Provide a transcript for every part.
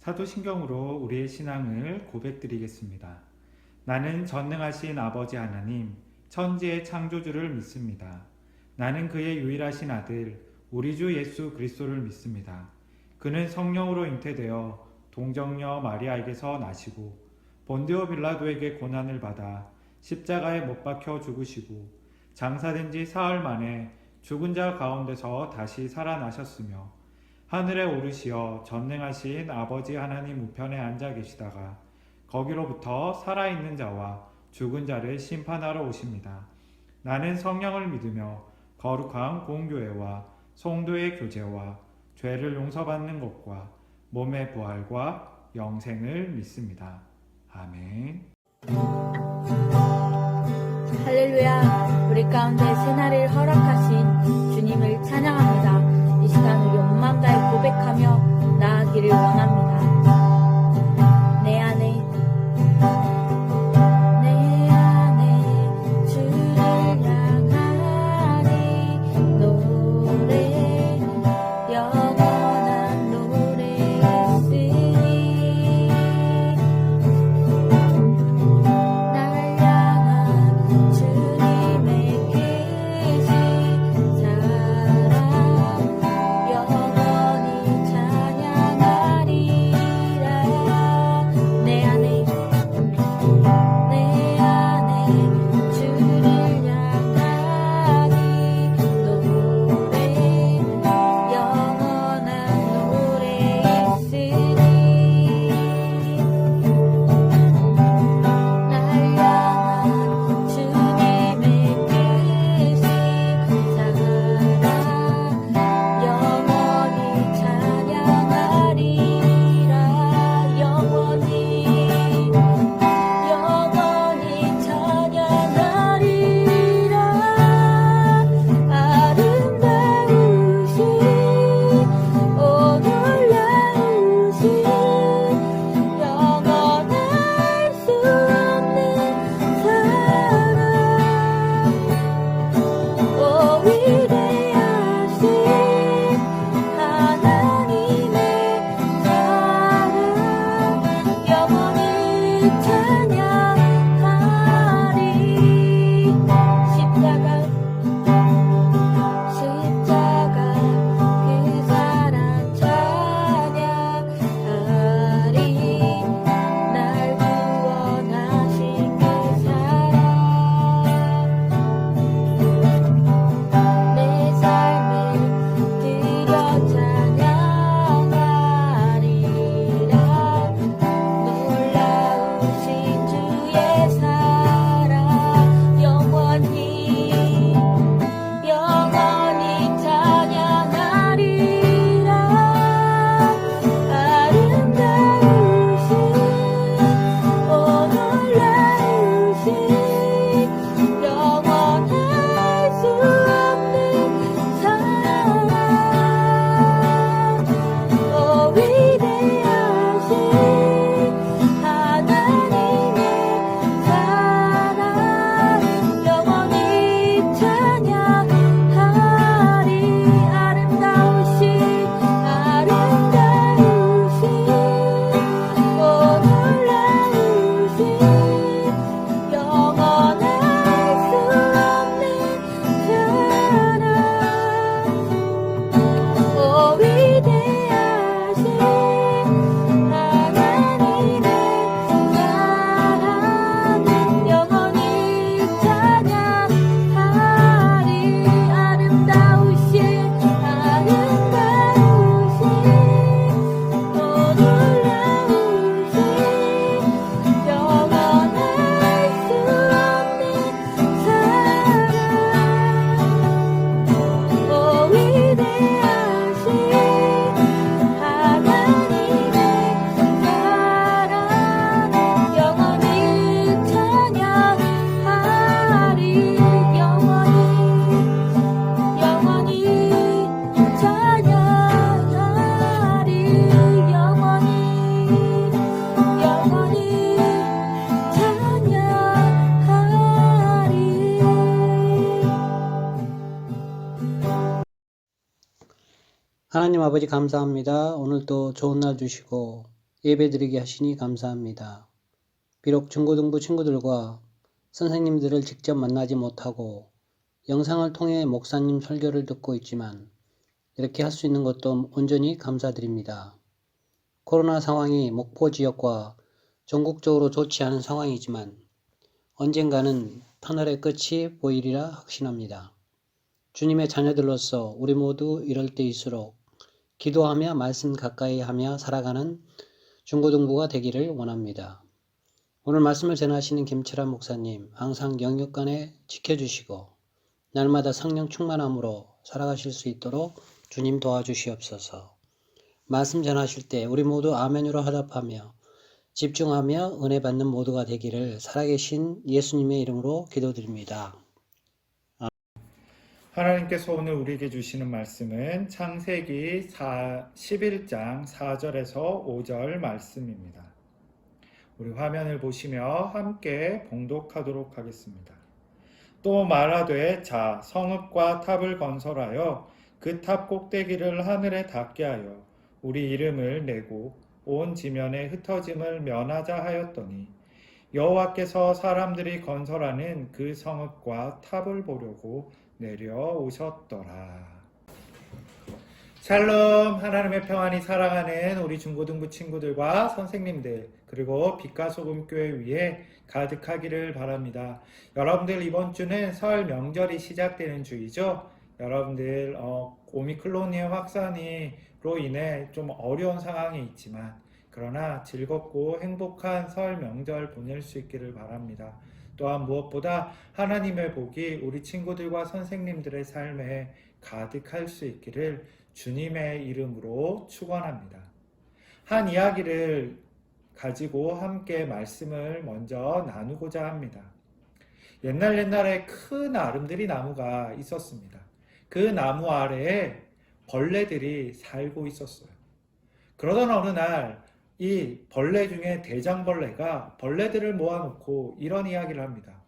사도신경으로 우리의 신앙을 고백드리겠습니다. 나는 전능하신 아버지 하나님, 천지의 창조주를 믿습니다. 나는 그의 유일하신 아들, 우리 주 예수 그리스도를 믿습니다. 그는 성령으로 잉태되어 동정녀 마리아에게서 나시고 본디오 빌라도에게 고난을 받아 십자가에 못 박혀 죽으시고 장사된 지 사흘 만에 죽은 자 가운데서 다시 살아나셨으며 하늘에 오르시어 전능하신 아버지 하나님 우편에 앉아 계시다가 거기로부터 살아있는 자와 죽은 자를 심판하러 오십니다. 나는 성령을 믿으며 거룩한 공교회와 성도의 교제와 죄를 용서받는 것과 몸의 부활과 영생을 믿습니다. 아멘. 할렐루야. 우리 가운데 새날을 허락하신 주님을 찬양합니다. 이 시간 우리 온 마음 다해 고백하며 나아가기를 원합니다. 내 안에 주를 향하니 노래 영원한 노래였으니 날 향한 주님의 계신 사랑 영원히 찬양하리라. 내 안에 주를 향하니 노래 영원한 노래였으니 날 향한 주님의 계신 사랑 영원히 찬양하리라. 영원히 찬양하리라. 아름다우신 오 놀라우신 영원할 수 없는 사랑 오 위대하신 하나님의 사랑 영원히 찬양하리. 십자가 그 사랑 찬양하리. 날 구원하신 그 사랑 내 삶을 드려 찬양하리라. 놀라우신 주의 사랑 영원히 찬양하리라. 아름다우신 오 놀라우신 영원할 수 없는 사랑 오 위대하신 하나님의 사랑 영원히 찬양하리. 아름다우신 오 놀라우신 영원할 수 없는 사랑 오 위대하신 하나님의 사랑 영원히 찬양하리. 아름다우신 오 놀라우신 영원할 수 없는 사랑 오 위대하신 하나님의 사랑 영원히 찬양하리. 영원히 찬양하리. 영원히 찬양하리. 하나님 아버지 감사합니다. 오늘도 좋은 날 주시고 예배드리게 하시니 감사합니다. 비록 중고등부 친구들과 선생님들을 직접 만나지 못하고 영상을 통해 목사님 설교를 듣고 있지만 이렇게 할 수 있는 것도 온전히 감사드립니다. 코로나 상황이 목포 지역과 전국적으로 좋지 않은 상황이지만 언젠가는 터널의 끝이 보이리라 확신합니다. 주님의 자녀들로서 우리 모두 이럴 때일수록 기도하며 말씀 가까이 하며 살아가는 중고등부가 되기를 원합니다. 오늘 말씀을 전하시는 김철환 목사님 항상 영육간에 지켜주시고 날마다 성령 충만함으로 살아가실 수 있도록 주님 도와주시옵소서. 말씀 전하실 때 우리 모두 아멘으로 화답하며 집중하며 은혜 받는 모두가 되기를 살아계신 예수님의 이름으로 기도드립니다. 하나님께서 오늘 우리에게 주시는 말씀은 창세기 11장 4절에서 5절 말씀입니다. 우리 화면을 보시며 함께 봉독하도록 하겠습니다. 또 말하되 자 성읍과 탑을 건설하여 그 탑 꼭대기를 하늘에 닿게 하여 우리 이름을 내고 온 지면에 흩어짐을 면하자 하였더니 여호와께서 사람들이 건설하는 그 성읍과 탑을 보려고 내려오셨더라. 샬롬, 하나님의 평안이 사랑하는 우리 중고등부 친구들과 선생님들 그리고 빛과 소금 교회 위에 가득하기를 바랍니다. 여러분들 이번 주는 설 명절이 시작되는 주이죠. 여러분들 오미크론의 확산으로 인해 좀 어려운 상황이 있지만 그러나 즐겁고 행복한 설 명절 보낼 수 있기를 바랍니다. 또한 무엇보다 하나님의 복이 우리 친구들과 선생님들의 삶에 가득할 수 있기를 주님의 이름으로 축원합니다. 한 이야기를 가지고 함께 말씀을 먼저 나누고자 합니다. 옛날에 큰 아름드리 나무가 있었습니다. 그 나무 아래에 벌레들이 살고 있었어요. 그러던 어느 날 이 벌레 중에 대장벌레가 벌레들을 모아놓고 이런 이야기를 합니다.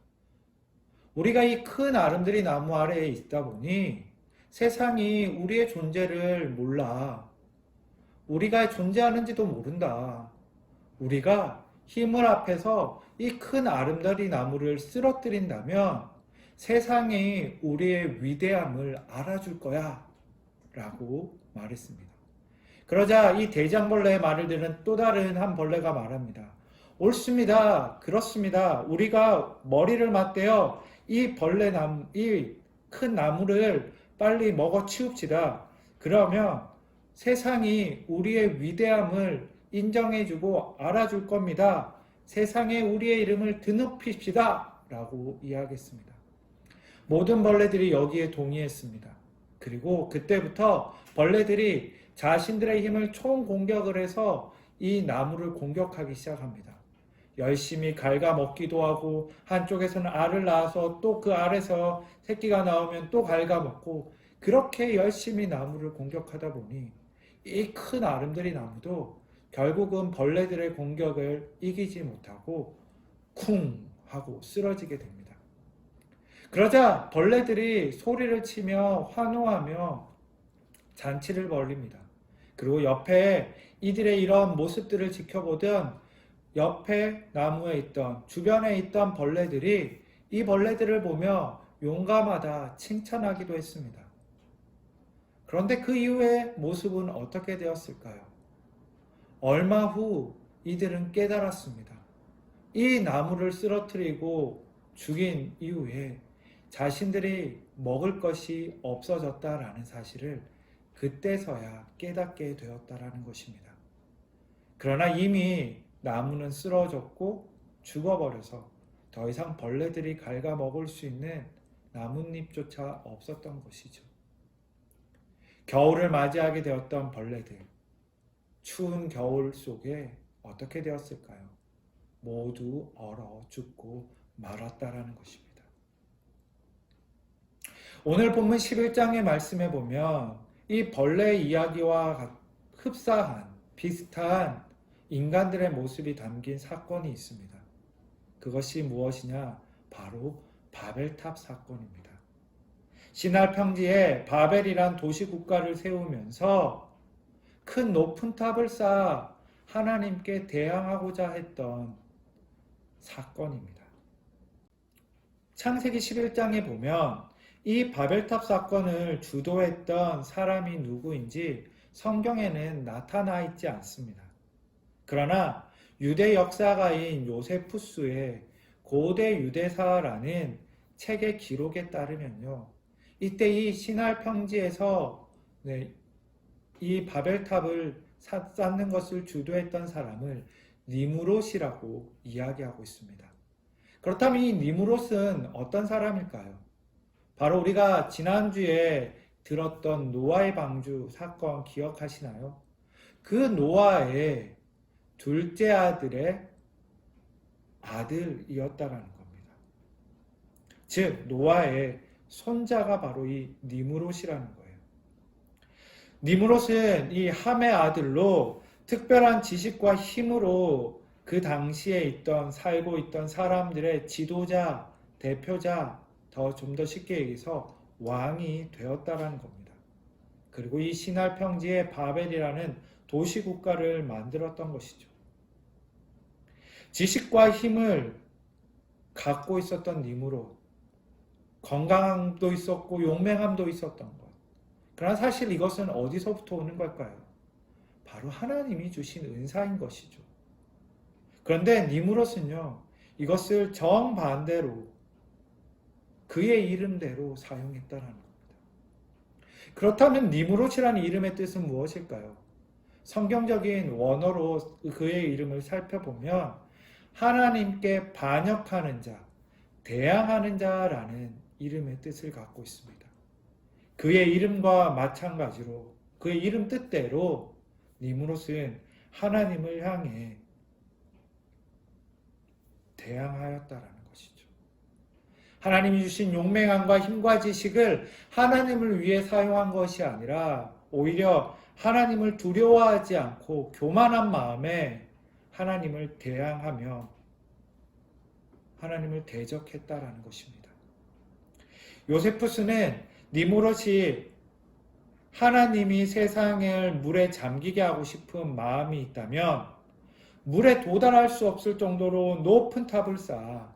우리가 이 큰 아름드리 나무 아래에 있다 보니 세상이 우리의 존재를 몰라. 우리가 존재하는지도 모른다. 우리가 힘을 합해서 이 큰 아름다리 나무를 쓰러뜨린다면 세상이 우리의 위대함을 알아줄 거야 라고 말했습니다. 그러자 이 대장벌레의 말을 들은 또 다른 한 벌레가 말합니다. 옳습니다. 그렇습니다. 우리가 머리를 맞대어 이 큰 나무를 빨리 먹어 치웁시다. 그러면 세상이 우리의 위대함을 인정해주고 알아줄 겁니다. 세상에 우리의 이름을 드높입시다. 라고 이야기했습니다. 모든 벌레들이 여기에 동의했습니다. 그리고 그때부터 벌레들이 자신들의 힘을 총공격을 해서 이 나무를 공격하기 시작합니다. 열심히 갉아먹기도 하고 한쪽에서는 알을 낳아서 또 그 알에서 새끼가 나오면 또 갉아먹고 그렇게 열심히 나무를 공격하다 보니 이 큰 아름드리 나무도 결국은 벌레들의 공격을 이기지 못하고 쿵 하고 쓰러지게 됩니다. 그러자 벌레들이 소리를 치며 환호하며 잔치를 벌입니다. 그리고 옆에 이들의 이런 모습들을 지켜보던 옆에 나무에 있던 주변에 있던 벌레들이 이 벌레들을 보며 용감하다 칭찬하기도 했습니다. 그런데 그 이후에 모습은 어떻게 되었을까요? 얼마 후 이들은 깨달았습니다. 이 나무를 쓰러뜨리고 죽인 이후에 자신들이 먹을 것이 없어졌다라는 사실을 그때서야 깨닫게 되었다라는 것입니다. 그러나 이미 나무는 쓰러졌고 죽어버려서 더 이상 벌레들이 갉아먹을 수 있는 나뭇잎조차 없었던 것이죠. 겨울을 맞이하게 되었던 벌레들, 추운 겨울 속에 어떻게 되었을까요? 모두 얼어 죽고 말았다라는 것입니다. 오늘 본문 11장의 말씀에 보면 이 벌레의 이야기와 흡사한 비슷한 인간들의 모습이 담긴 사건이 있습니다. 그것이 무엇이냐? 바로 바벨탑 사건입니다. 시날 평지에 바벨이란 도시국가를 세우면서 큰 높은 탑을 쌓아 하나님께 대항하고자 했던 사건입니다. 창세기 11장에 보면 이 바벨탑 사건을 주도했던 사람이 누구인지 성경에는 나타나 있지 않습니다. 그러나 유대 역사가인 요세푸스의 고대 유대사라는 책의 기록에 따르면요, 이때 이 시날 평지에서 이 바벨탑을 쌓는 것을 주도했던 사람을 니무롯이라고 이야기하고 있습니다. 그렇다면 이 니무롯은 어떤 사람일까요? 바로 우리가 지난주에 들었던 노아의 방주 사건 기억하시나요? 그 노아의 둘째 아들의 아들이었다라는 겁니다. 즉 노아의 손자가 바로 이 니무롯이라는 거예요. 니무롯은 이 함의 아들로 특별한 지식과 힘으로 그 당시에 살고 있던 사람들의 지도자, 대표자, 좀 더 쉽게 얘기해서 왕이 되었다라는 겁니다. 그리고 이 시날 평지에 바벨이라는 도시국가를 만들었던 것이죠. 지식과 힘을 갖고 있었던 니무롯, 건강함도 있었고 용맹함도 있었던 것. 그러나 사실 이것은 어디서부터 오는 걸까요? 바로 하나님이 주신 은사인 것이죠. 그런데 니무롯은요, 이것을 정반대로 그의 이름대로 사용했다는 겁니다. 그렇다면 니무롯이라는 이름의 뜻은 무엇일까요? 성경적인 원어로 그의 이름을 살펴보면 하나님께 반역하는 자, 대항하는 자라는 이름의 뜻을 갖고 있습니다. 그의 이름과 마찬가지로 그의 이름 뜻대로 니무롯은 하나님을 향해 대항하였다라는 것이죠. 하나님이 주신 용맹함과 힘과 지식을 하나님을 위해 사용한 것이 아니라 오히려 하나님을 두려워하지 않고 교만한 마음에 하나님을 대항하며 하나님을 대적했다라는 것입니다. 요세푸스는 니무롯이 하나님이 세상을 물에 잠기게 하고 싶은 마음이 있다면 물에 도달할 수 없을 정도로 높은 탑을 쌓아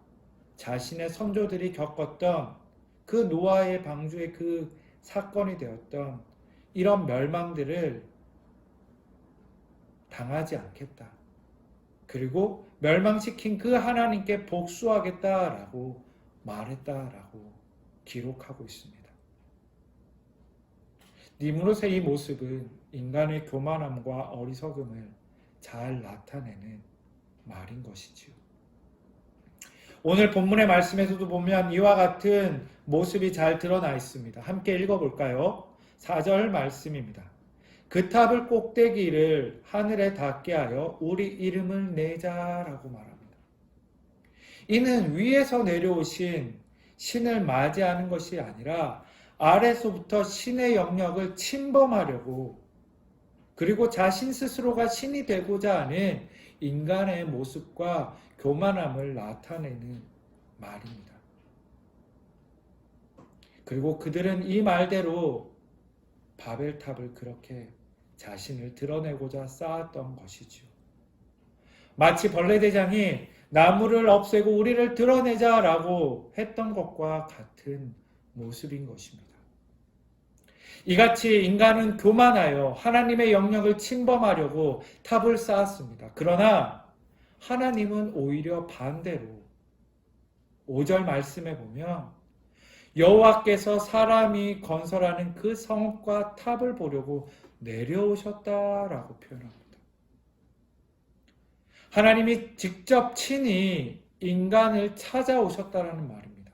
자신의 선조들이 겪었던 그 노아의 방주의 그 사건이 되었던 이런 멸망들을 당하지 않겠다. 그리고 멸망시킨 그 하나님께 복수하겠다라고 말했다라고 기록하고 있습니다. 니무롯의 이 모습은 인간의 교만함과 어리석음을 잘 나타내는 말인 것이지요. 오늘 본문의 말씀에서도 보면 이와 같은 모습이 잘 드러나 있습니다. 함께 읽어볼까요? 4절 말씀입니다. 그 탑을 꼭대기를 하늘에 닿게 하여 우리 이름을 내자라고 말합니다. 이는 위에서 내려오신 신을 맞이하는 것이 아니라 아래서부터 신의 영역을 침범하려고 그리고 자신 스스로가 신이 되고자 하는 인간의 모습과 교만함을 나타내는 말입니다. 그리고 그들은 이 말대로 바벨탑을 그렇게 자신을 드러내고자 쌓았던 것이지요. 마치 벌레대장이 나무를 없애고 우리를 드러내자라고 했던 것과 같은 모습인 것입니다. 이같이 인간은 교만하여 하나님의 영역을 침범하려고 탑을 쌓았습니다. 그러나 하나님은 오히려 반대로 5절 말씀에 보면 여호와께서 사람이 건설하는 그 성읍과 탑을 보려고 내려오셨다라고 표현합니다. 하나님이 직접 친히 인간을 찾아오셨다라는 말입니다.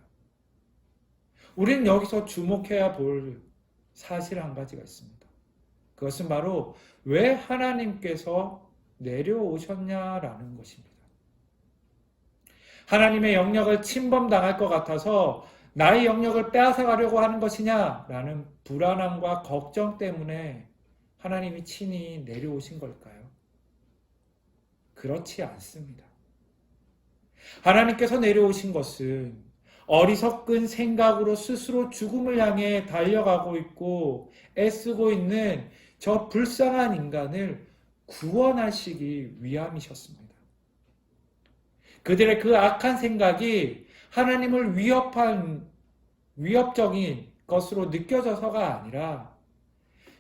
우리는 여기서 주목해야 볼 사실 한 가지가 있습니다. 그것은 바로 왜 하나님께서 내려오셨냐라는 것입니다. 하나님의 영역을 침범당할 것 같아서 나의 영역을 빼앗아가려고 하는 것이냐라는 불안함과 걱정 때문에 하나님이 친히 내려오신 걸까요? 그렇지 않습니다. 하나님께서 내려오신 것은 어리석은 생각으로 스스로 죽음을 향해 달려가고 있고 애쓰고 있는 저 불쌍한 인간을 구원하시기 위함이셨습니다. 그들의 그 악한 생각이 하나님을 위협적인 것으로 느껴져서가 아니라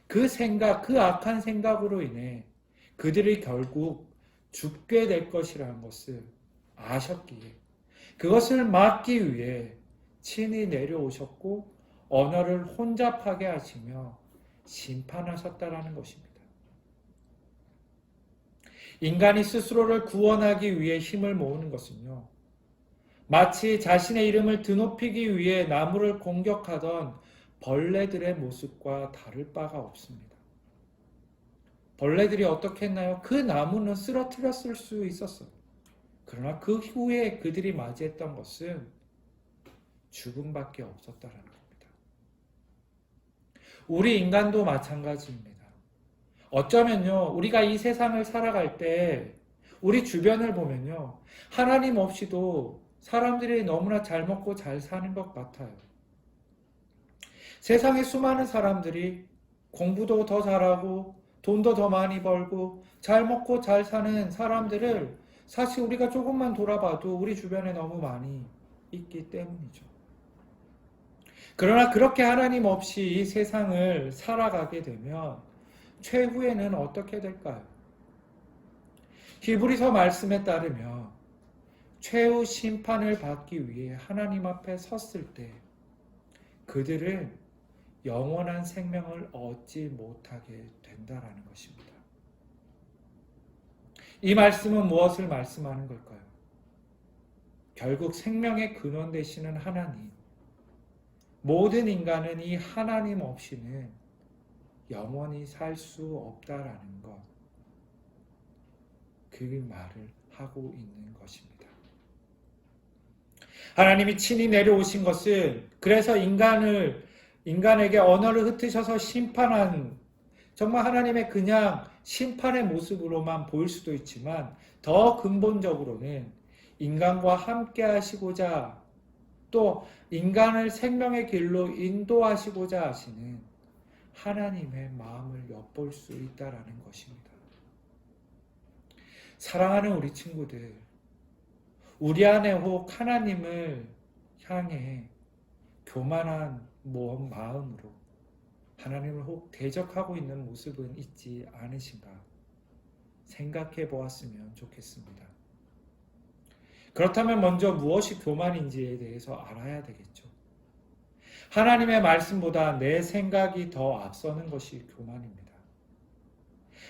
그 생각, 그 악한 생각으로 인해 그들이 결국 죽게 될 것이라는 것을 아셨기에 그것을 막기 위해 친히 내려오셨고 언어를 혼잡하게 하시며 심판하셨다라는 것입니다. 인간이 스스로를 구원하기 위해 힘을 모으는 것은요, 마치 자신의 이름을 드높이기 위해 나무를 공격하던 벌레들의 모습과 다를 바가 없습니다. 벌레들이 어떻게 했나요? 그 나무는 쓰러뜨렸을 수 있었어요. 그러나 그 후에 그들이 맞이했던 것은 죽음밖에 없었다라는 겁니다. 우리 인간도 마찬가지입니다. 어쩌면요, 우리가 이 세상을 살아갈 때 우리 주변을 보면요, 하나님 없이도 사람들이 너무나 잘 먹고 잘 사는 것 같아요. 세상에 수많은 사람들이 공부도 더 잘하고 돈도 더 많이 벌고 잘 먹고 잘 사는 사람들을 사실 우리가 조금만 돌아봐도 우리 주변에 너무 많이 있기 때문이죠. 그러나 그렇게 하나님 없이 이 세상을 살아가게 되면 최후에는 어떻게 될까요? 히브리서 말씀에 따르면 최후 심판을 받기 위해 하나님 앞에 섰을 때 그들은 영원한 생명을 얻지 못하게 된다라는 것입니다. 이 말씀은 무엇을 말씀하는 걸까요? 결국 생명의 근원 되시는 하나님, 모든 인간은 이 하나님 없이는 영원히 살 수 없다라는 것, 그 말을 하고 있는 것입니다. 하나님이 친히 내려오신 것은 그래서 인간에게 언어를 흩으셔서 심판한, 정말 하나님의 그냥 심판의 모습으로만 보일 수도 있지만 더 근본적으로는 인간과 함께 하시고자 또 인간을 생명의 길로 인도하시고자 하시는 하나님의 마음을 엿볼 수 있다라는 것입니다. 사랑하는 우리 친구들, 우리 안에 혹 하나님을 향해 교만한 마음으로 하나님을 혹 대적하고 있는 모습은 있지 않으신가 생각해 보았으면 좋겠습니다. 그렇다면 먼저 무엇이 교만인지에 대해서 알아야 되겠죠. 하나님의 말씀보다 내 생각이 더 앞서는 것이 교만입니다.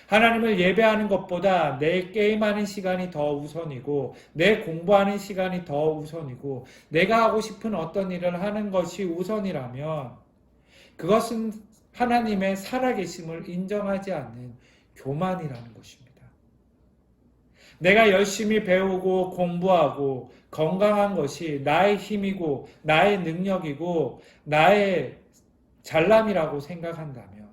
하나님을 예배하는 것보다 내 게임하는 시간이 더 우선이고 내 공부하는 시간이 더 우선이고 내가 하고 싶은 어떤 일을 하는 것이 우선이라면 그것은 하나님의 살아계심을 인정하지 않는 교만이라는 것입니다. 내가 열심히 배우고 공부하고 건강한 것이 나의 힘이고 나의 능력이고 나의 잘남이라고 생각한다면,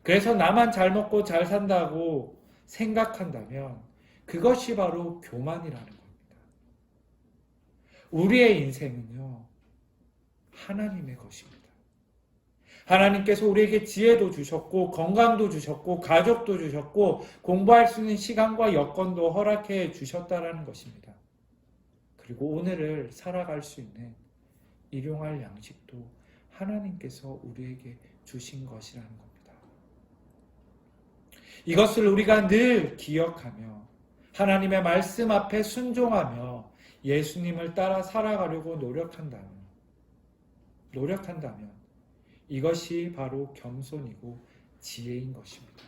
그래서 나만 잘 먹고 잘 산다고 생각한다면 그것이 바로 교만이라는 겁니다. 우리의 인생은요, 하나님의 것입니다. 하나님께서 우리에게 지혜도 주셨고 건강도 주셨고 가족도 주셨고 공부할 수 있는 시간과 여건도 허락해 주셨다라는 것입니다. 그리고 오늘을 살아갈 수 있는 일용할 양식도 하나님께서 우리에게 주신 것이라는 겁니다. 이것을 우리가 늘 기억하며 하나님의 말씀 앞에 순종하며 예수님을 따라 살아가려고 노력한다면 이것이 바로 겸손이고 지혜인 것입니다.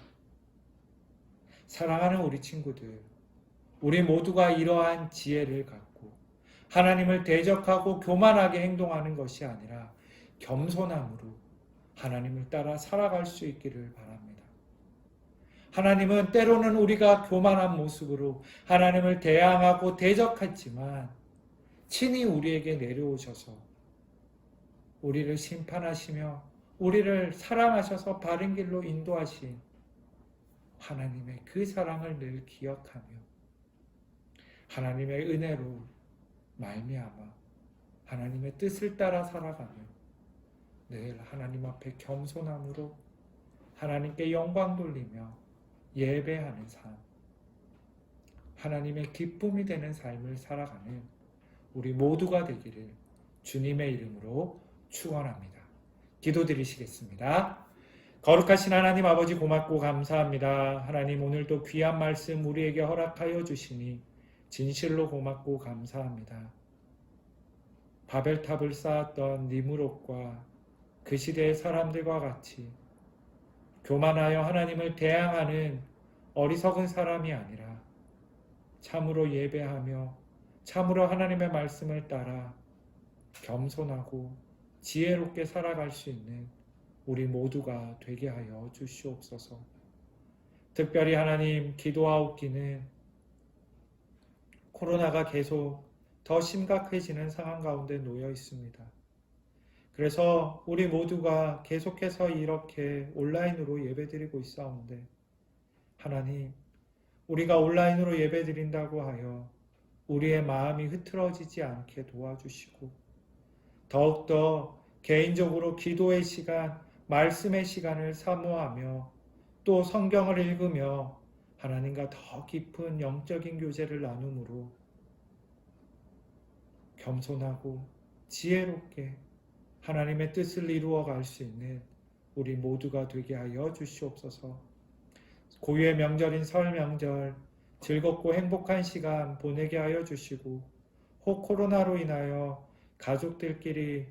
사랑하는 우리 친구들, 우리 모두가 이러한 지혜를 갖고 하나님을 대적하고 교만하게 행동하는 것이 아니라 겸손함으로 하나님을 따라 살아갈 수 있기를 바랍니다. 하나님은 때로는 우리가 교만한 모습으로 하나님을 대항하고 대적했지만 친히 우리에게 내려오셔서 우리를 심판하시며 우리를 사랑하셔서 바른 길로 인도하신 하나님의 그 사랑을 늘 기억하며 하나님의 은혜로 말미암아 하나님의 뜻을 따라 살아가며 늘 하나님 앞에 겸손함으로 하나님께 영광 돌리며 예배하는 삶, 하나님의 기쁨이 되는 삶을 살아가는 우리 모두가 되기를 주님의 이름으로 축원합니다. 기도드리시겠습니다. 거룩하신 하나님 아버지 고맙고 감사합니다. 하나님 오늘도 귀한 말씀 우리에게 허락하여 주시니 진실로 고맙고 감사합니다. 바벨탑을 쌓았던 니무롯과 그 시대의 사람들과 같이 교만하여 하나님을 대항하는 어리석은 사람이 아니라 참으로 예배하며 참으로 하나님의 말씀을 따라 겸손하고 지혜롭게 살아갈 수 있는 우리 모두가 되게 하여 주시옵소서. 특별히 하나님 기도하옵기는 코로나가 계속 더 심각해지는 상황 가운데 놓여 있습니다. 그래서 우리 모두가 계속해서 이렇게 온라인으로 예배드리고 있사온데 하나님, 우리가 온라인으로 예배드린다고 하여 우리의 마음이 흐트러지지 않게 도와주시고 더욱더 개인적으로 기도의 시간, 말씀의 시간을 사모하며 또 성경을 읽으며 하나님과 더 깊은 영적인 교제를 나눔으로 겸손하고 지혜롭게 하나님의 뜻을 이루어 갈 수 있는 우리 모두가 되게 하여 주시옵소서. 고유의 명절인 설 명절 즐겁고 행복한 시간 보내게 하여 주시고 혹 코로나로 인하여 가족들끼리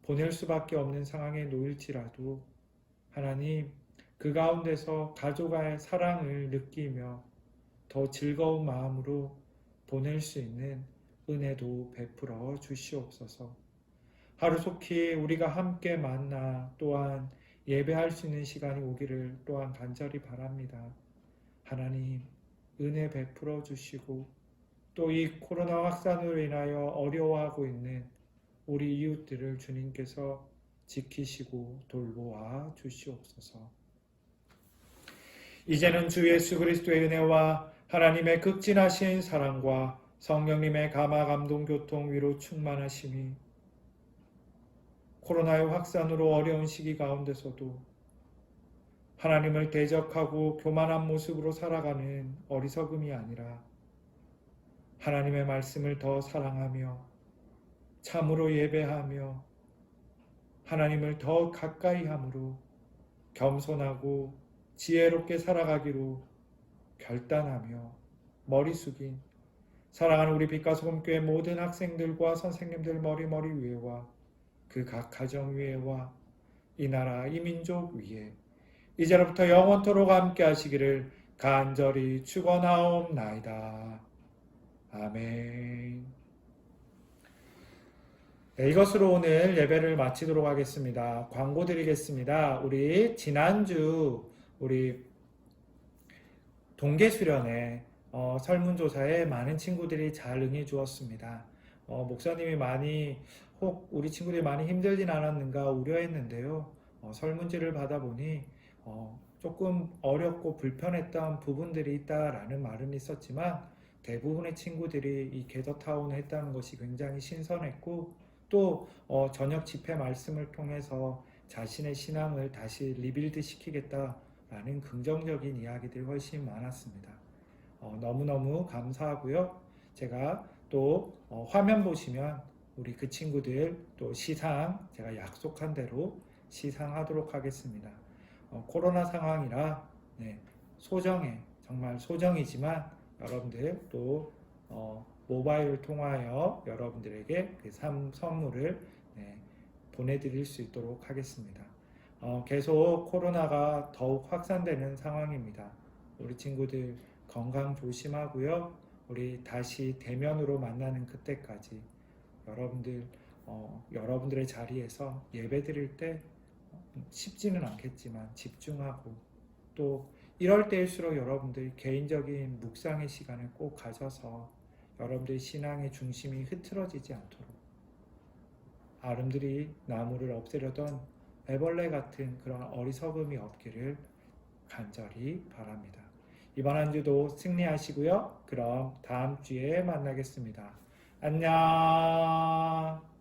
보낼 수밖에 없는 상황에 놓일지라도 하나님 그 가운데서 가족의 사랑을 느끼며 더 즐거운 마음으로 보낼 수 있는 은혜도 베풀어 주시옵소서. 하루속히 우리가 함께 만나 또한 예배할 수 있는 시간이 오기를 또한 간절히 바랍니다. 하나님 은혜 베풀어 주시고 또 이 코로나 확산으로 인하여 어려워하고 있는 우리 이웃들을 주님께서 지키시고 돌보아 주시옵소서. 이제는 주 예수 그리스도의 은혜와 하나님의 극진하신 사랑과 성령님의 감화 감동 교통 위로 충만하심이 코로나의 확산으로 어려운 시기 가운데서도 하나님을 대적하고 교만한 모습으로 살아가는 어리석음이 아니라 하나님의 말씀을 더 사랑하며 참으로 예배하며 하나님을 더 가까이 함으로 겸손하고 지혜롭게 살아가기로 결단하며 머리 숙인 사랑하는 우리 빛과 소금교회 모든 학생들과 선생님들 머리 위에와 그 각 가정 위에와 이 나라 이 민족 위에 이제로부터 영원토록 함께 하시기를 간절히 축원하옵나이다. 아멘. 네, 이것으로 오늘 예배를 마치도록 하겠습니다. 광고 드리겠습니다. 우리 지난주 우리 동계 수련회 설문조사에 많은 친구들이 잘 응해 주었습니다. 목사님이 많이 혹 우리 친구들이 많이 힘들진 않았는가 우려했는데요. 설문지를 받아보니 조금 어렵고 불편했던 부분들이 있다라는 말은 있었지만 대부분의 친구들이 이 게더타운을 했다는 것이 굉장히 신선했고 또 저녁 집회 말씀을 통해서 자신의 신앙을 다시 리빌드 시키겠다라는 긍정적인 이야기들이 훨씬 많았습니다. 너무너무 감사하고요. 제가 또 화면 보시면 우리 그 친구들 또 시상 제가 약속한 대로 시상하도록 하겠습니다. 코로나 상황이라 소정에 정말 소정이지만 여러분들 또 모바일을 통하여 여러분들에게 그 선물을 보내드릴 수 있도록 하겠습니다. 계속 코로나가 더욱 확산되는 상황입니다. 우리 친구들 건강 조심하고요. 우리 다시 대면으로 만나는 그때까지 여러분들의 자리에서 예배 드릴 때 쉽지는 않겠지만 집중하고 또 이럴 때일수록 여러분들이 개인적인 묵상의 시간을 꼭 가져서 여러분들의 신앙의 중심이 흐트러지지 않도록 아름드리 나무를 없애려던 애벌레 같은 그런 어리석음이 없기를 간절히 바랍니다. 이번 한 주도 승리하시고요. 그럼 다음 주에 만나겠습니다. 안녕.